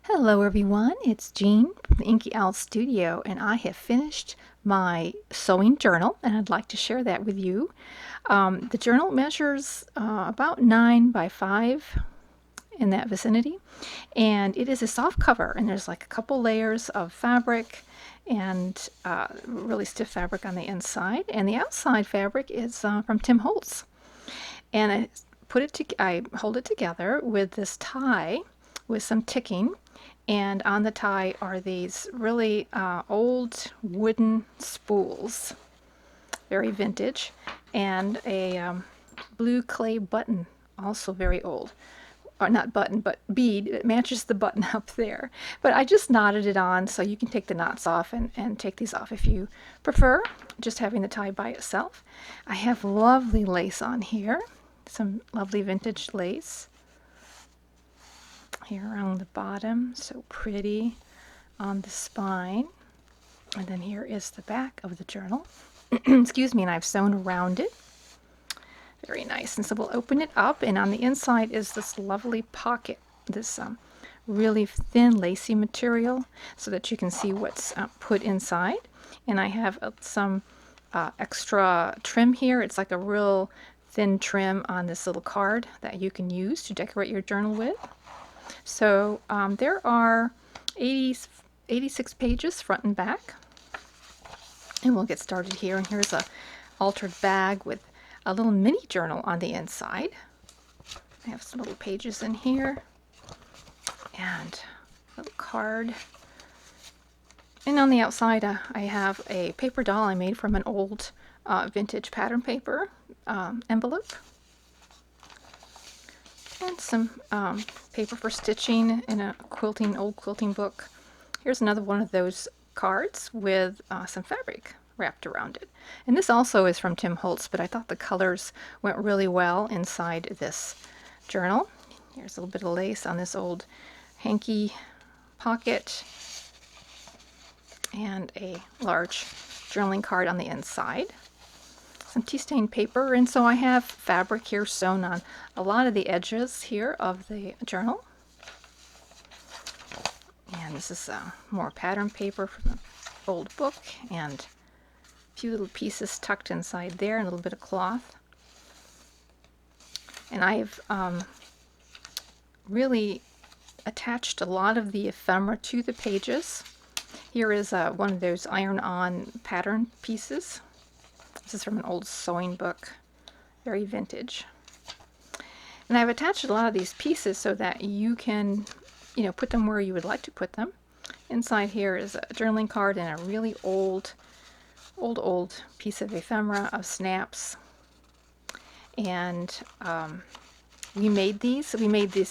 Hello everyone, it's Jean from the Inky Owl Studio, and I have finished my sewing journal and I'd like to share that with you. The journal measures about 9 by 5 in that vicinity, and it is a soft cover, and there's like a couple layers of fabric and really stiff fabric on the inside, and the outside fabric is from Tim Holtz. And I hold it together with this tie with some ticking, and on the tie are these really old wooden spools, very vintage, and a blue clay button, also very old. Or not button, but bead. It matches the button up there. But I just knotted it on, so you can take the knots off and take these off if you prefer, just having the tie by itself. I have lovely lace on here, some lovely vintage lace here around the bottom, so pretty on the spine. And then here is the back of the journal. Excuse me, and I've sewn around it. Very nice. And so we'll open it up, and on the inside is this lovely pocket, this really thin lacy material, so that you can see what's put inside. And I have some extra trim here. It's like a real thin trim on this little card that you can use to decorate your journal with. So there are 86 pages front and back, and we'll get started here. And here's a altered bag with a little mini journal on the inside. I have some little pages in here and a little card. And on the outside I have a paper doll I made from an old vintage pattern paper envelope. And some paper for stitching in a old quilting book. Here's another one of those cards with some fabric wrapped around it. And this also is from Tim Holtz, but I thought the colors went really well inside this journal. Here's a little bit of lace on this old hanky pocket, and a large journaling card on the inside. Some tea stain paper, and so I have fabric here sewn on a lot of the edges here of the journal. And this is more pattern paper from an old book, and a few little pieces tucked inside there, and a little bit of cloth. And I've really attached a lot of the ephemera to the pages. Here is one of those iron-on pattern pieces. This is from an old sewing book, very vintage. And I've attached a lot of these pieces so that you can, put them where you would like to put them. Inside here is a journaling card and a really old piece of ephemera of snaps. And we made these,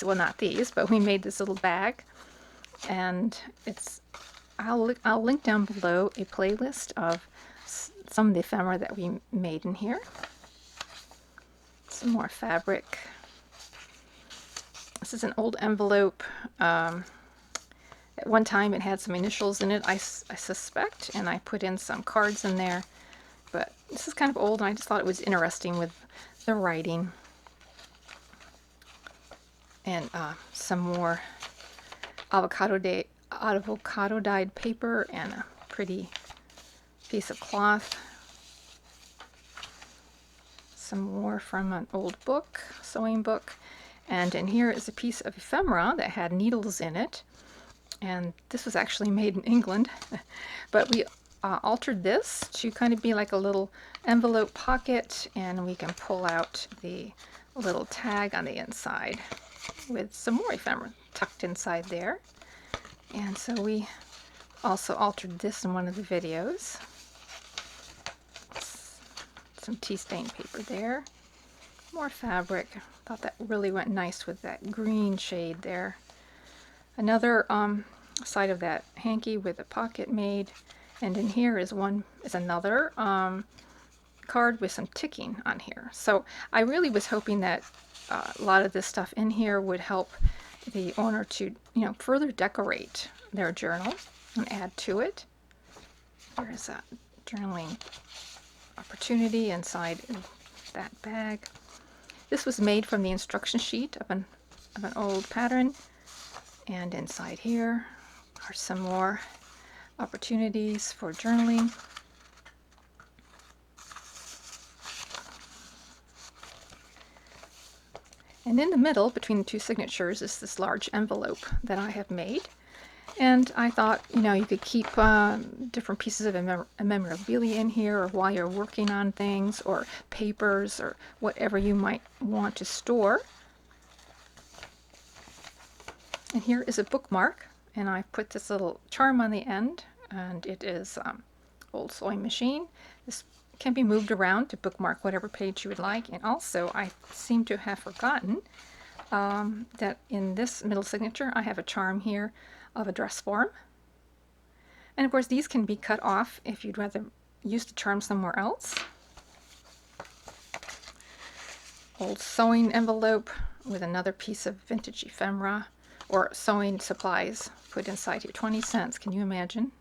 well, not these, but we made this little bag. And I'll link down below a playlist of some of the ephemera that we made in here. Some more fabric. This is an old envelope. At one time it had some initials in it, I suspect, and I put in some cards in there. But this is kind of old, and I just thought it was interesting with the writing. And some more avocado dyed paper and a pretty piece of cloth. Some more from an old book, sewing book. And in here is a piece of ephemera that had needles in it. And this was actually made in England. But we altered this to kind of be like a little envelope pocket, and we can pull out the little tag on the inside with some more ephemera tucked inside there. And so we also altered this in one of the videos. Some tea stain paper there. More fabric. Thought that really went nice with that green shade there. Another side of that hanky with a pocket made. And in here is another card with some ticking on here. So I really was hoping that a lot of this stuff in here would help the owner to, further decorate their journal and add to it. There's a journaling opportunity inside that bag. This was made from the instruction sheet of an old pattern, And inside here are some more opportunities for journaling. And in the middle, between the two signatures, is this large envelope that I have made. And I thought, you know, you could keep different pieces of memorabilia in here, or while you're working on things, or papers, or whatever you might want to store. And here is a bookmark, and I put this little charm on the end, and it is old sewing machine. This can be moved around to bookmark whatever page you would like. And also, I seem to have forgotten that in this middle signature, I have a charm here of a dress form. And of course, these can be cut off if you'd rather use the charm somewhere else. Old sewing envelope with another piece of vintage ephemera or sewing supplies put inside here. 20 cents, can you imagine?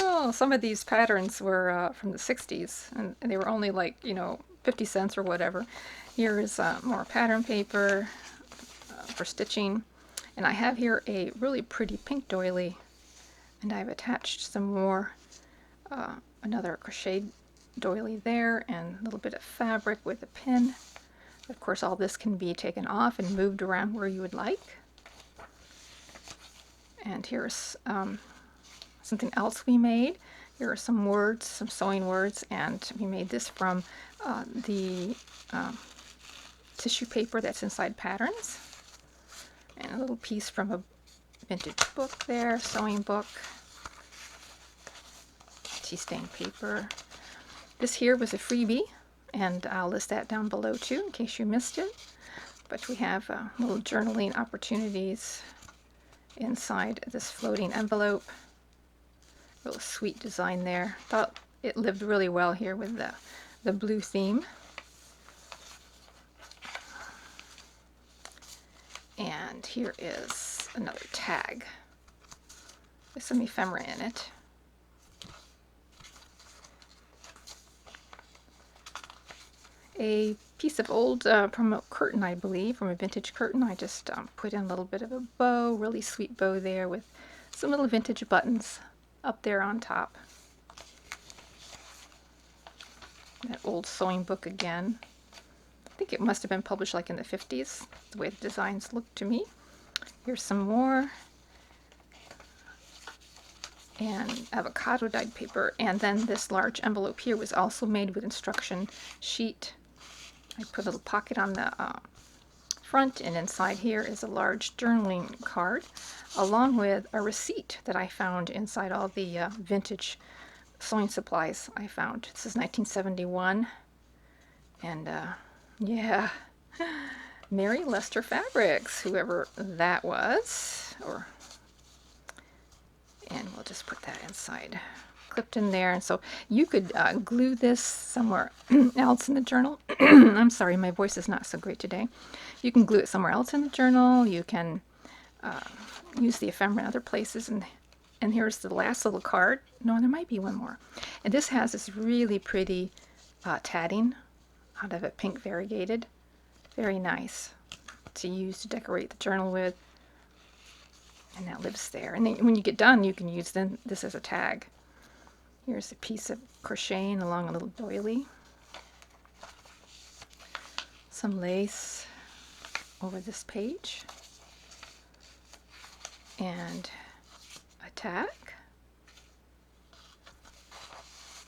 Oh, some of these patterns were from the 60s, and they were only like, you know, 50 cents or whatever. Here is more pattern paper for stitching. And I have here a really pretty pink doily, and I've attached some more, another crocheted doily there, and a little bit of fabric with a pin. Of course, all this can be taken off and moved around where you would like. And here's something else we made. Here are some words, some sewing words, and we made this from the tissue paper that's inside patterns. And a little piece from a vintage book there, sewing book, tea stained paper. This here was a freebie, and I'll list that down below too in case you missed it. But we have little journaling opportunities inside this floating envelope. Real sweet design there. Thought it lived really well here with the blue theme. And here is another tag with some ephemera in it. A piece of old promo curtain, I believe, from a vintage curtain. I just put in a little bit of a bow, really sweet bow there with some little vintage buttons up there on top. That old sewing book again. I think it must have been published like in the 50s, the way the designs look to me. Here's some more. And avocado dyed paper. And then this large envelope here was also made with instruction sheet. I put a little pocket on the front, and inside here is a large journaling card, along with a receipt that I found inside all the vintage sewing supplies I found. This is 1971. And yeah, Mary Lester Fabrics, whoever that was, and we'll just put that inside, clipped in there. And so you could glue this somewhere else in the journal. I'm sorry, my voice is not so great today. You can glue it somewhere else in the journal. You can use the ephemera in other places. And here's the last little card. No, there might be one more. And this has this really pretty tatting out of a pink variegated. Very nice to use to decorate the journal with. And that lives there. And then when you get done, you can use this as a tag. Here's a piece of crocheting along a little doily. Some lace over this page. And a tag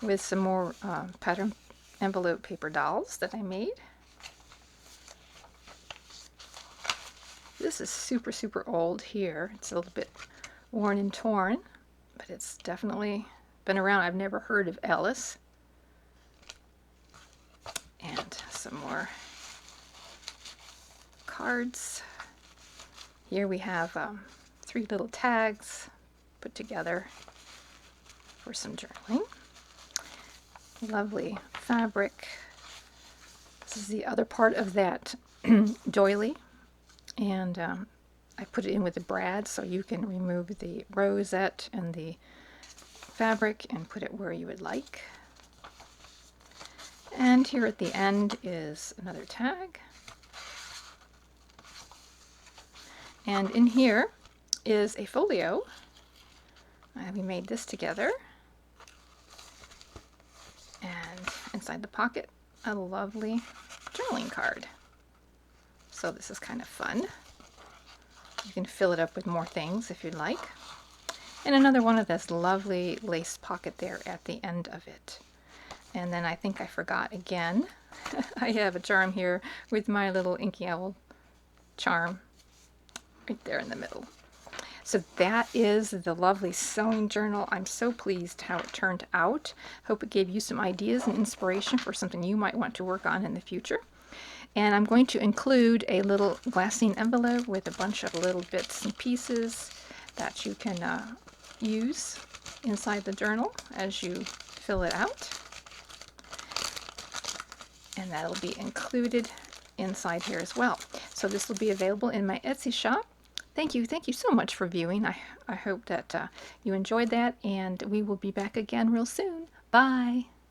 with some more pattern envelope paper dolls that I made. This is super, super old here. It's a little bit worn and torn, but it's definitely been around. I've never heard of Alice. And some more cards. Here we have 3 little tags put together for some journaling. Lovely fabric. This is the other part of that doily. And I put it in with the brad, so you can remove the rosette and the fabric and put it where you would like. And here at the end is another tag. And in here is a folio. We made this together. And inside the pocket, a lovely journaling card. So this is kind of fun. You can fill it up with more things if you'd like. And another one of this lovely lace pocket there at the end of it. And then I think I forgot again. I have a charm here with my little Inky Owl charm right there in the middle. So that is the lovely sewing journal. I'm so pleased how it turned out. Hope it gave you some ideas and inspiration for something you might want to work on in the future. And I'm going to include a little glassine envelope with a bunch of little bits and pieces that you can use inside the journal as you fill it out. And that'll be included inside here as well. So this will be available in my Etsy shop. Thank you so much for viewing. I hope that you enjoyed that, and we will be back again real soon. Bye!